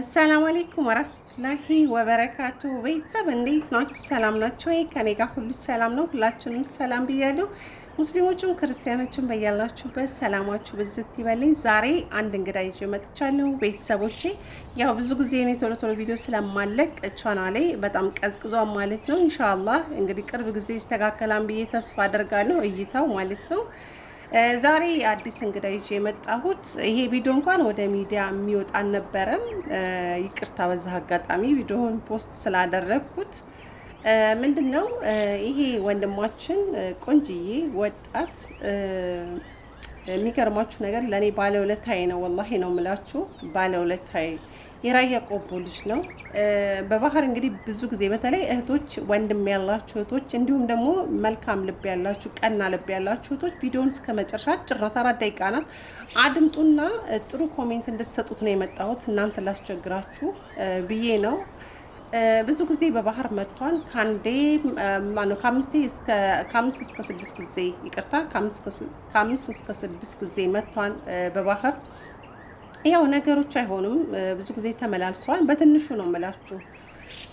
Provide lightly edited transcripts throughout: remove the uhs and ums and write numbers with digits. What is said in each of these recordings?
ሰላም አለይኩም ወራህመቱላሂ ወበረካቱ። ቤተሰብ እንዴት ናችሁ? ሰላም ናችሁ ወይ? ከኔ ጋር ሁሉ ሰላም ነው። ሁላችሁንም ሰላም ብያለሁ። ሙስሊሞቹም ክርስቲያኖቹም በያላችሁበት ሰላማችሁ ብዝት ይበልኝ። ዛሬ አንድ እንግዳ ይዤ መጥቻለሁ። ቤተሰቦቼ ያው ብዙ ጊዜ እኔ ቶሎ ቶሎ ቪዲዮ ስለማለቅ ቻናሌ በጣም ቀዝቅዟል ማለት ነው። ኢንሻአላህ እንግዲህ ቅርብ ጊዜ ይስተካከላል ብዬ ተስፋ አደርጋለሁ፣ እይታው ማለት ነው። ዛሬ አዲስ እንግዳ ይዤ የመጣሁት ይሄ ቪዲዮ እንኳን ወደ ሚዲያ የሚወጣ አልነበረም። ይቅርታ በዛ አጋጣሚ ቪዲዮውን ፖስት ስላደረግኩት። ምንድን ነው ይሄ ወንድማችን ቆንጅዬ ወጣት፣ የሚገርማችሁ ነገር ለእኔ ባለውለታዬ ነው። ወላሂ ነው የምላችሁ፣ ባለውለታዬ የራያ ቆቦ ልጅ ነው። በባህር እንግዲህ ብዙ ጊዜ በተለይ እህቶች ወንድም ያላችሁ እህቶች፣ እንዲሁም ደግሞ መልካም ልብ ያላችሁ ቀና ልብ ያላችሁ እህቶች ቪዲዮውን እስከ መጨረሻ ጭራት 4 ደቂቃ ናት አድምጡና ጥሩ ኮሜንት እንድትሰጡት ነው የመጣሁት። እናንተ ላስቸግራችሁ ብዬ ነው። ብዙ ጊዜ በባህር መጥቷል። ከአምስት እስከ 6 ጊዜ ይቅርታ፣ ከአምስት እስከ 6 ጊዜ መጥቷል በባህር። ያው ነገሮች አይሆኑም፣ ብዙ ጊዜ ተመላልሰዋል። በትንሹ ነው የምላችሁ።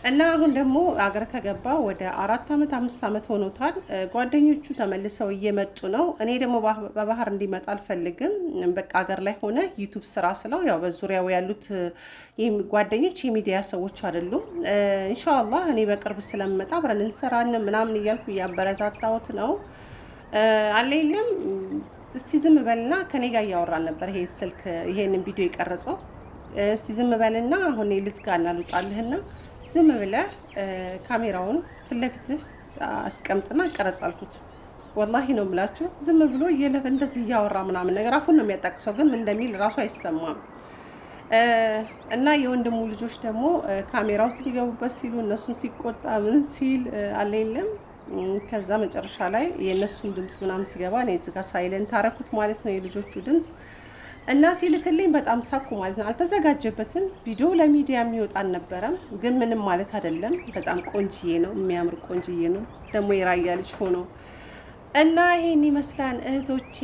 እና አሁን ደግሞ አገር ከገባ ወደ 4 ዓመት 5 ዓመት ሆኖታል። ጓደኞቹ ተመልሰው እየመጡ ነው። እኔ ደግሞ በባህር እንዲመጣ አልፈልግም። በቃ አገር ላይ ሆነ ዩቱብ ስራ ስለው፣ ያው በዙሪያው ያሉት ጓደኞች የሚዲያ ሰዎች አይደሉም። ኢንሻአላህ እኔ በቅርብ ስለምመጣ አብረን እንሰራለን ምናምን እያልኩ እያበረታታሁት ነው። አለይለም እስቲ ዝም በልና ከኔ ጋር እያወራን ነበር። ይሄ ስልክ ይሄንን ቪዲዮ የቀረጸው እስቲ ዝም በልና አሁን ልዝጋና ልውጣልህና ዝም ብለህ ካሜራውን ፊት ለፊትህ አስቀምጥና ቀረጽ አልኩት። ወላሂ ነው የምላችሁ። ዝም ብሎ እንደዚህ እያወራ ምናምን ነገር አፉን ነው የሚያጣቅሰው፣ ግን ምን እንደሚል ራሱ አይሰማም። እና የወንድሙ ልጆች ደግሞ ካሜራ ውስጥ ሊገቡበት ሲሉ እነሱን ሲቆጣ ምን ሲል አለየለም። ከዛ መጨረሻ ላይ የእነሱን ድምፅ ምናምን ሲገባ እኔ እዚህ ጋር ሳይለንት አደረኩት ማለት ነው፣ የልጆቹ ድምፅ። እና ሲልክልኝ በጣም ሳኩ ማለት ነው። አልተዘጋጀበትም። ቪዲዮ ለሚዲያ የሚወጣ አልነበረም፣ ግን ምንም ማለት አይደለም። በጣም ቆንጅዬ ነው፣ የሚያምር ቆንጅዬ ነው ደግሞ የራያ ልጅ ሆኖ እና ይሄን ይመስላል። እህቶቼ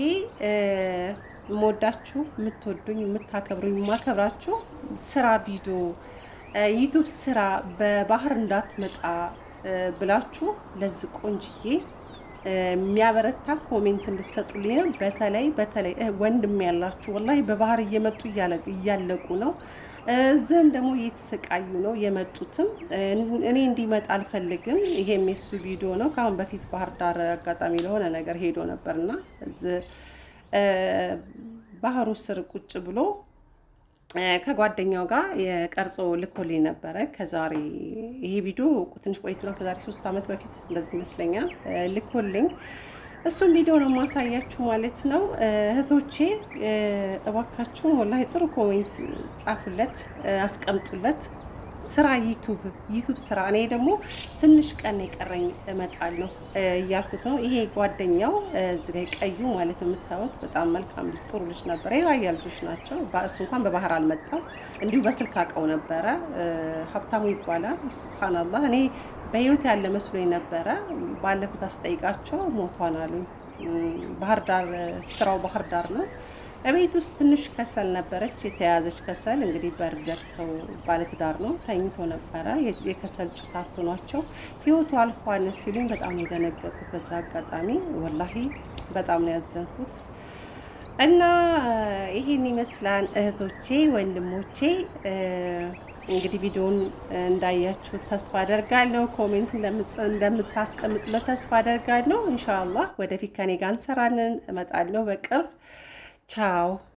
የምወዳችሁ የምትወዱኝ የምታከብሩኝ የማከብራችሁ፣ ስራ ቪዲዮ ዩቱብ ስራ በባህር እንዳትመጣ ብላችሁ ለዚህ ቆንጅዬ የሚያበረታ ኮሜንት እንድትሰጡልኝ ነው። በተለይ ወንድም ያላችሁ ወላሂ በባህር እየመጡ እያለቁ ነው። እዚህም ደግሞ እየተሰቃዩ ነው የመጡትም። እኔ እንዲመጣ አልፈልግም። ይሄም የሱ ቪዲዮ ነው። ከአሁን በፊት ባህር ዳር አጋጣሚ ለሆነ ነገር ሄዶ ነበርና እዚህ ባህሩ ስር ቁጭ ብሎ ከጓደኛው ጋር የቀርጾ ልኮልኝ ነበረ። ከዛሬ ይሄ ቪዲዮ ትንሽ ቆይቶ ነው፣ ከዛሬ 3 ዓመት በፊት እንደዚህ ይመስለኛል ልኮልኝ። እሱም ቪዲዮ ነው ማሳያችሁ ማለት ነው። እህቶቼ እባካችሁ ወላሂ ጥሩ ኮሜንት ጻፉለት፣ አስቀምጡለት። ስራ ዩቱብ ስራ። እኔ ደግሞ ትንሽ ቀን የቀረኝ እመጣለሁ እያልኩት ነው። ይሄ ጓደኛው እዚህ ጋር ቀዩ ማለት ነው የምታዩት፣ በጣም መልካም ልጅ ጥሩ ልጅ ነበረ። የራያ ልጆች ናቸው። እሱ እንኳን በባህር አልመጣም፣ እንዲሁ በስልክ አውቀው ነበረ። ሀብታሙ ይባላል። ሱብሃንአላህ እኔ በህይወት ያለ መስሎኝ ነበረ። ባለፉት አስጠይቃቸው ሞቷን አሉኝ። ባህር ዳር ስራው ባህር ዳር ነው። እቤት ውስጥ ትንሽ ከሰል ነበረች፣ የተያዘች ከሰል። እንግዲህ በር ዘግተው ባለትዳር ነው፣ ተኝቶ ነበረ። የከሰል ጭስ አፍኗቸው ህይወቱ አልፏል ሲሉኝ በጣም የደነገጥኩት በዛ አጋጣሚ። ወላሂ በጣም ነው ያዘንኩት። እና ይሄን ይመስላል እህቶቼ ወንድሞቼ። እንግዲህ ቪዲዮውን እንዳያችሁ ተስፋ አደርጋለሁ። ኮሜንት እንደምታስቀምጡለት ተስፋ አደርጋለሁ። ኢንሻአላህ ወደፊት ከኔ ጋር እንሰራለን፣ እመጣለሁ በቅርብ። ቻው